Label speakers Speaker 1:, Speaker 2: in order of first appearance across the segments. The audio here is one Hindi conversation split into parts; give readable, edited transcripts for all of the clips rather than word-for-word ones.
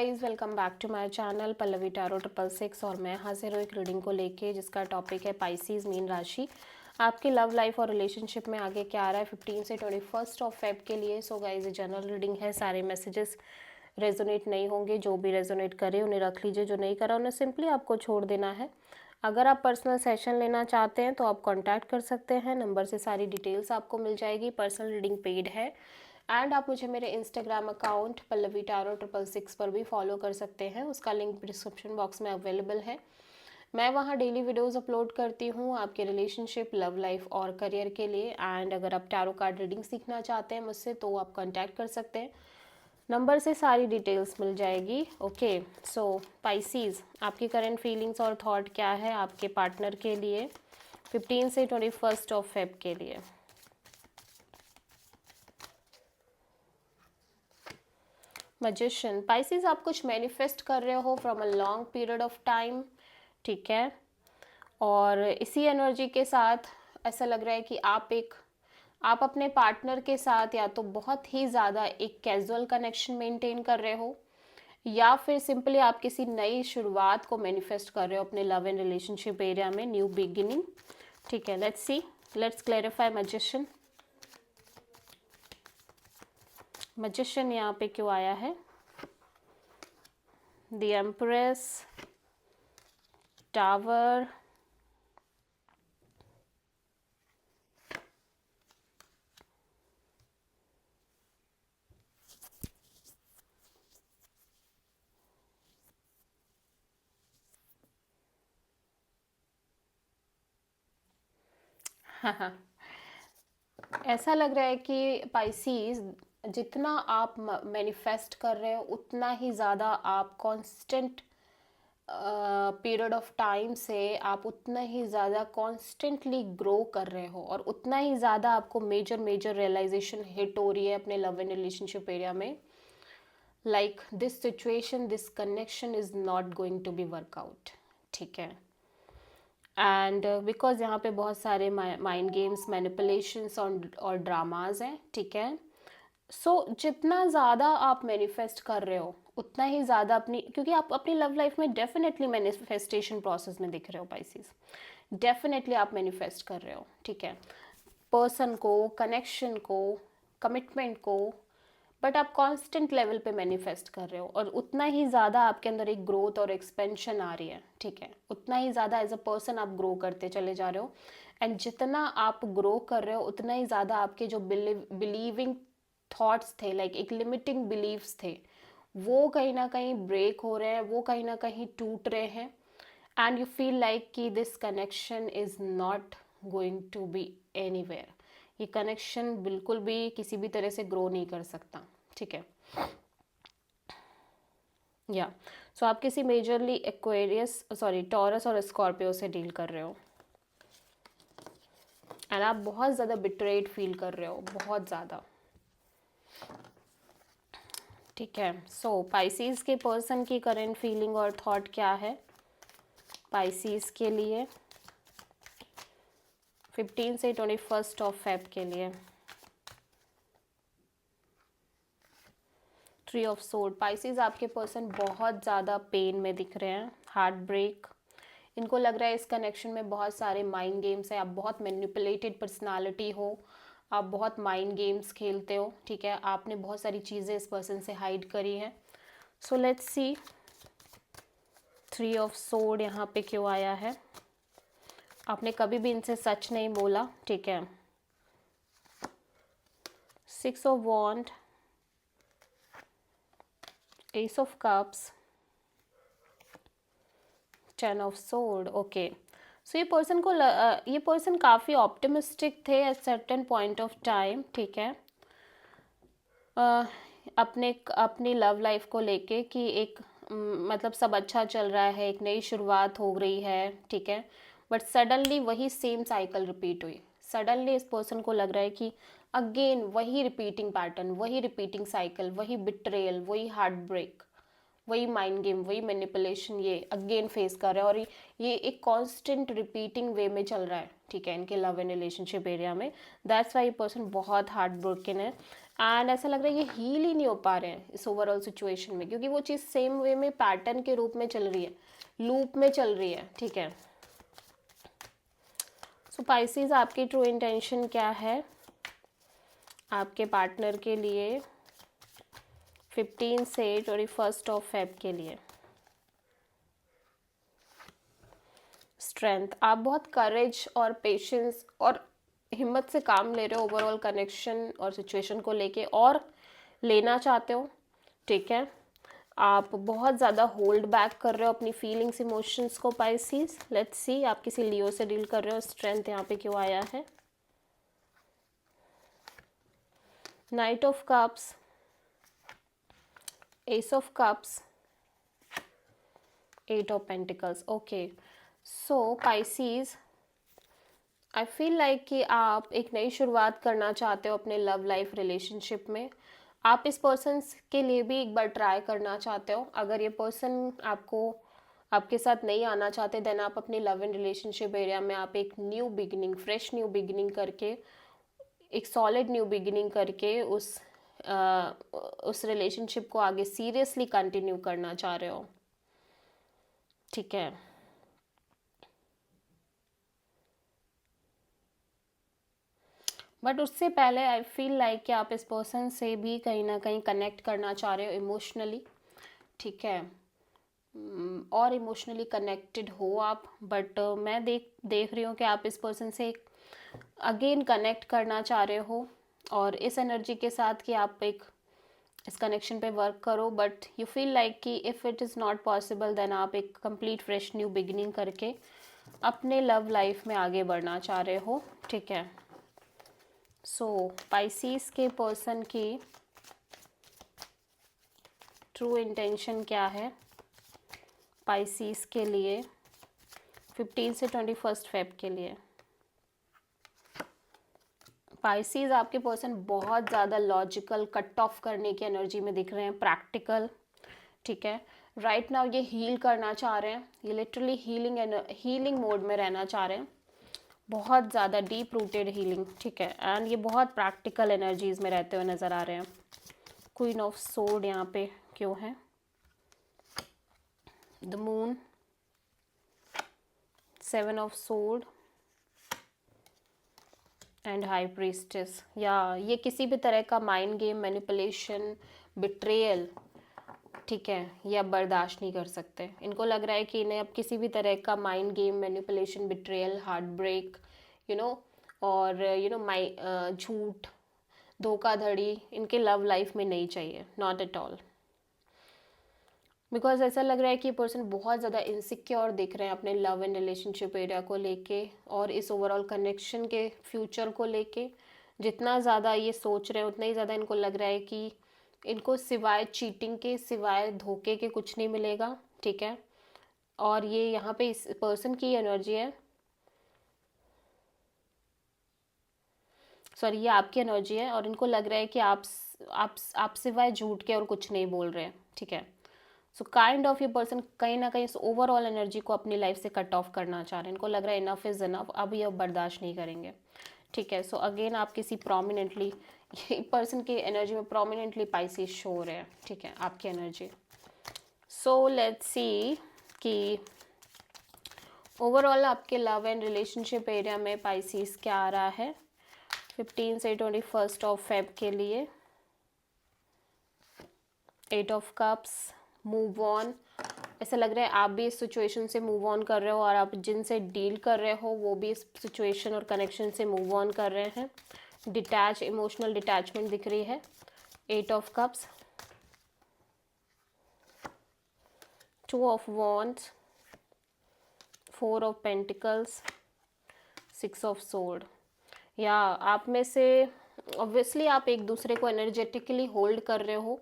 Speaker 1: Guys welcome back to my channel Pallavi tarot 666 और मैं हाजिर हूँ एक रीडिंग को लेके जिसका टॉपिक है पाइसीज मीन राशि। आपकी लव लाइफ और रिलेशनशिप में आगे क्या आ रहा है 15 से 21 ऑफ फेब के लिए। सो गाइस ये जनरल रीडिंग है, सारे मैसेजेस रेजोनेट नहीं होंगे, जो भी रेजोनेट करे उन्हें रख लीजिए, जो नहीं करा उन्हें सिंपली आपको छोड़ देना है। अगर आप पर्सनल सेशन लेना चाहते हैं तो आप कॉन्टैक्ट कर सकते हैं, नंबर से सारी डिटेल्स आपको मिल जाएगी। पर्सनल रीडिंग पेड है एंड आप मुझे मेरे इंस्टाग्राम अकाउंट पल्लवी टैरो 666 पर भी फॉलो कर सकते हैं, उसका लिंक डिस्क्रिप्शन बॉक्स में अवेलेबल है। मैं वहाँ डेली वीडियोस अपलोड करती हूँ आपके रिलेशनशिप, लव लाइफ और करियर के लिए। एंड अगर आप टैरो कार्ड रीडिंग सीखना चाहते हैं मुझसे तो आप कांटेक्ट कर सकते हैं, नंबर से सारी डिटेल्स मिल जाएगी। ओके, सो पाइसीज, आपकी करंट फीलिंग्स और थॉट क्या है आपके पार्टनर के लिए 15 से 21 ऑफ फेब के लिए। मैजिशियन, पाइसिस आप कुछ मैनिफेस्ट कर रहे हो from a long period of time, ठीक है। और इसी एनर्जी के साथ ऐसा लग रहा है कि आप अपने पार्टनर के साथ या तो बहुत ही ज़्यादा एक कैजुअल कनेक्शन मेंटेन कर रहे हो या फिर सिंपली आप किसी नई शुरुआत को मैनिफेस्ट कर रहे हो अपने लव एंड रिलेशनशिप एरिया में, न्यू बिगिनिंग, ठीक है। Let's see, let's clarify magician. Magician यहाँ पे क्यों आया है? द एम्प्रेस, टावर, हाँ, ऐसा लग रहा है कि पाइसीज जितना आप मैनिफेस्ट कर रहे हो उतना ही ज़्यादा आप कांस्टेंट पीरियड ऑफ टाइम से आप उतना ही ज़्यादा कॉन्स्टेंटली ग्रो कर रहे हो और उतना ही ज़्यादा आपको मेजर मेजर रियलाइजेशन हिट हो रही है अपने लव एंड रिलेशनशिप एरिया में। Like this situation, this connection is not going to be workout, ठीक है। एंड बिकॉज यहाँ पे बहुत सारे माइंड गेम्स, मैनिपुलेशंस और ड्रामाज हैं, ठीक है। सो जितना ज़्यादा आप मैनिफेस्ट कर रहे हो उतना ही ज़्यादा क्योंकि आप अपनी लव लाइफ में डेफिनेटली मैनिफेस्टेशन प्रोसेस में दिख रहे हो पाइसिस, डेफिनेटली आप मैनिफेस्ट कर रहे हो, ठीक है, पर्सन को, कनेक्शन को, कमिटमेंट को, बट आप कांस्टेंट लेवल पे मैनिफेस्ट कर रहे हो और उतना ही ज़्यादा आपके अंदर एक ग्रोथ और एक्सपेंशन आ रही है, ठीक है। उतना ही ज़्यादा एज अ पर्सन आप ग्रो करते चले जा रहे हो एंड जितना आप ग्रो कर रहे हो उतना ही ज़्यादा आपके जो बिलीविंग थॉट्स थे, लाइक एक लिमिटिंग बिलीव्स थे, वो कहीं ना कहीं ब्रेक हो रहे हैं, वो कहीं ना कहीं टूट रहे हैं। एंड यू फील लाइक कि this connection is not going to be anywhere, ये कनेक्शन बिल्कुल भी किसी भी तरह से ग्रो नहीं कर सकता, ठीक है। या सो आप किसी मेजरली टॉरस और स्कॉर्पियो से डील कर रहे हो एंड आप बहुत ज़्यादा बिट्रेड फील कर रहे हो, बहुत ज़्यादा, ठीक है। सो पाइसीज के पर्सन की करंट फीलिंग और थॉट क्या है पाइसीज के लिए 15 से 21 ऑफ फेब के लिए। ट्री ऑफ सोर्ड, पाइसिस आपके पर्सन बहुत ज़्यादा पेन में दिख रहे हैं, हार्ट ब्रेक। इनको लग रहा है इस कनेक्शन में बहुत सारे माइंड गेम्स हैं, आप बहुत मैनिपुलेटेड पर्सनालिटी हो, आप बहुत माइंड गेम्स खेलते हो, ठीक है। आपने बहुत सारी चीज़ें इस पर्सन से हाइड करी हैं। So let's see, three of sword यहाँ पे क्यों आया है? आपने कभी भी इनसे सच नहीं बोला, ठीक है। Six of wands, ace of cups, ten of swords, okay. So ये ये पर्सन काफ़ी ऑप्टिमिस्टिक थे at certain point of time, ठीक है। अपनी लव लाइफ को लेके कि मतलब सब अच्छा चल रहा है, एक नई शुरुआत हो रही है, ठीक है। बट सडनली वही सेम साइकिल रिपीट हुई, सडनली इस पर्सन को लग रहा है कि अगेन वही रिपीटिंग पैटर्न, वही रिपीटिंग साइकिल, वही बिट्रेयल, वही हार्ट ब्रेक, वही माइंड गेम, वही मैनिपुलेशन, ये अगेन फेस कर रहा है और ये एक कांस्टेंट रिपीटिंग वे में चल रहा है, ठीक है, इनके लव एंड रिलेशनशिप एरिया में। दैट्स वाई ये पर्सन बहुत हार्ट ब्रोकन है एंड ऐसा लग रहा है ये हील ही नहीं हो पा रहे हैं इस ओवरऑल सिचुएशन में, क्योंकि वो चीज़ सेम वे में पैटर्न के रूप में चल रही है, लूप में चल रही है, ठीक है। सो पाइसेस, आपकी ट्रू इंटेंशन क्या है आपके पार्टनर के लिए 15 से 21 ऑफ फेब के लिए? स्ट्रेंथ, आप बहुत करेज और पेशेंस और हिम्मत से काम ले रहे हो ओवरऑल कनेक्शन और सिचुएशन को लेके, और लेना चाहते हो, ठीक है। आप बहुत ज़्यादा होल्ड बैक कर रहे हो अपनी फीलिंग्स इमोशंस को पाइसीज। लेट्स सी आप किसी लियो से डील कर रहे हो। स्ट्रेंथ यहाँ पे क्यों आया है? Night of cups, S of cups, 8 of pentacles. Okay, so Pisces, I feel like कि आप एक नई शुरुआत करना चाहते हो अपने लव लाइफ रिलेशनशिप में। आप इस पर्सन के लिए भी एक बार ट्राई करना चाहते हो। अगर ये पर्सन आपके साथ नहीं आना चाहते, देन आप अपनी लव एंड रिलेशनशिप एरिया में आप एक new beginning, fresh new beginning करके, एक सॉलिड न्यू बिगिनिंग करके उस रिलेशनशिप को आगे सीरियसली कंटिन्यू करना चाह रहे हो, ठीक है। बट उससे पहले आई फील लाइक कि आप इस पर्सन से भी कहीं ना कहीं कनेक्ट करना चाह रहे हो इमोशनली, ठीक है। और इमोशनली कनेक्टेड हो आप, बट मैं देख रही हूँ कि आप इस पर्सन से अगेन कनेक्ट करना चाह रहे हो, और इस एनर्जी के साथ कि आप इस कनेक्शन पे वर्क करो। बट यू फील लाइक कि if it is not possible, then आप एक कंप्लीट फ्रेश न्यू बिगिनिंग करके अपने लव लाइफ में आगे बढ़ना चाह रहे हो, ठीक है। सो पाइसीज के पर्सन की ट्रू इंटेंशन क्या है पाइसीज के लिए 15 से 21 फेब के लिए? पाइसीज, आपके पर्सन बहुत ज़्यादा लॉजिकल, कट ऑफ करने की एनर्जी में दिख रहे हैं, प्रैक्टिकल, ठीक है। राइट नाउ ये हील करना चाह रहे हैं, ये लिटरली हीलिंग मोड में रहना चाह रहे हैं, बहुत ज़्यादा डीप रूटेड हीलिंग, ठीक है। एंड ये बहुत प्रैक्टिकल एनर्जीज में रहते हुए नज़र आ रहे हैं। क्वीन ऑफ सोर्ड यहाँ पे क्यों है? The moon, 7 of sword and high priestess. या ये किसी भी तरह का माइंड गेम, मैनिपुलेशन, बिट्रेयल, ठीक है, ये अब बर्दाश्त नहीं कर सकते। इनको लग रहा है कि इन्हें अब किसी भी तरह का mind game, manipulation, betrayal, heart break, you know, और झूठ, धोखाधड़ी इनके लव लाइफ में नहीं चाहिए, नॉट एट ऑल। बिकॉज ऐसा लग रहा है कि पर्सन बहुत ज़्यादा इनसिक्योर दिख रहे हैं अपने लव एंड रिलेशनशिप एरिया को लेके, और इस ओवरऑल कनेक्शन के फ्यूचर को लेके जितना ज़्यादा ये सोच रहे हैं, उतना ही ज़्यादा इनको लग रहा है कि इनको सिवाय चीटिंग के, सिवाय धोखे के कुछ नहीं मिलेगा, ठीक है। और ये यहाँ पे इस पर्सन की एनर्जी है, सॉरी ये आपकी एनर्जी है, और इनको लग रहा है कि आप सिवाय झूठ के और कुछ नहीं बोल रहे हैं, ठीक है। सो काइंड ऑफ ये पर्सन कहीं ना कहीं इस ओवरऑल एनर्जी को अपनी लाइफ से कट ऑफ करना चाह रहे हैं। इनको लग रहा है इनफ इज़ इनफ, अब ये बर्दाश्त नहीं करेंगे, ठीक है। सो अगेन आप किसी प्रोमिनेंटली, ये पर्सन की एनर्जी में प्रोमिनेंटली पाइसेस शो हो रहे हैं, ठीक है, आपकी एनर्जी। सो लेट्स सी कि ओवरऑल आपके लव एंड रिलेशनशिप एरिया में पाइसेस क्या आ रहा है 15 से 21 ऑफ फेब के लिए। 8 ऑफ कप्स, मूव ऑन। ऐसा लग रहा है आप भी इस सिचुएशन से मूव ऑन कर रहे हो, और आप जिनसे डील कर रहे हो वो भी इस सिचुएशन और कनेक्शन से मूव ऑन कर रहे हैं। डिटैच, इमोशनल डिटैचमेंट दिख रही है। 8 of cups, 2 of wands, 4 of pentacles, 6 of sword. या आप में से ऑब्वियसली आप एक दूसरे को एनर्जेटिकली होल्ड कर रहे हो,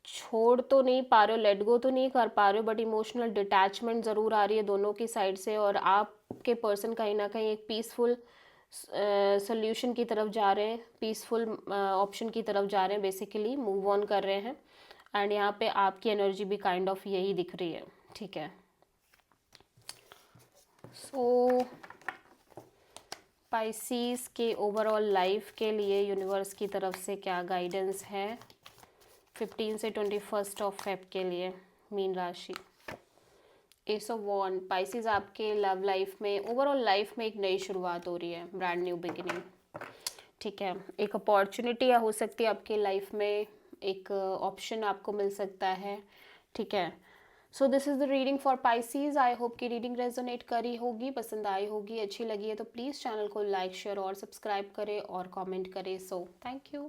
Speaker 1: छोड़ तो नहीं पा रहे हो, लेट गो तो नहीं कर पा रहे हो, बट इमोशनल डिटैचमेंट ज़रूर आ रही है दोनों की साइड से, और आपके पर्सन कहीं ना कहीं एक पीसफुल सोल्यूशन की तरफ जा रहे हैं, पीसफुल ऑप्शन की तरफ जा रहे हैं, बेसिकली मूव ऑन कर रहे हैं। एंड यहाँ पे आपकी एनर्जी भी काइंड ऑफ यही दिख रही है, ठीक है। सो स्पाइसीज के ओवरऑल लाइफ के लिए यूनिवर्स की तरफ से क्या गाइडेंस है 15 से 21 फेब के लिए मीन राशि। एस ऑफ वॉन्ड, स्पाइसीज आपके लव लाइफ में, ओवरऑल लाइफ में एक नई शुरुआत हो रही है, ब्रांड न्यू बिगिनिंग। ठीक है, एक अपॉर्चुनिटी हो सकती है आपके लाइफ में, एक ऑप्शन आपको मिल सकता है। ठीक है, so this is the reading for Pisces. I hope कि रीडिंग रेजोनेट करी होगी, पसंद आई होगी, अच्छी लगी है तो प्लीज़ चैनल को लाइक शेयर और सब्सक्राइब करें और कमेंट करें। So thank you.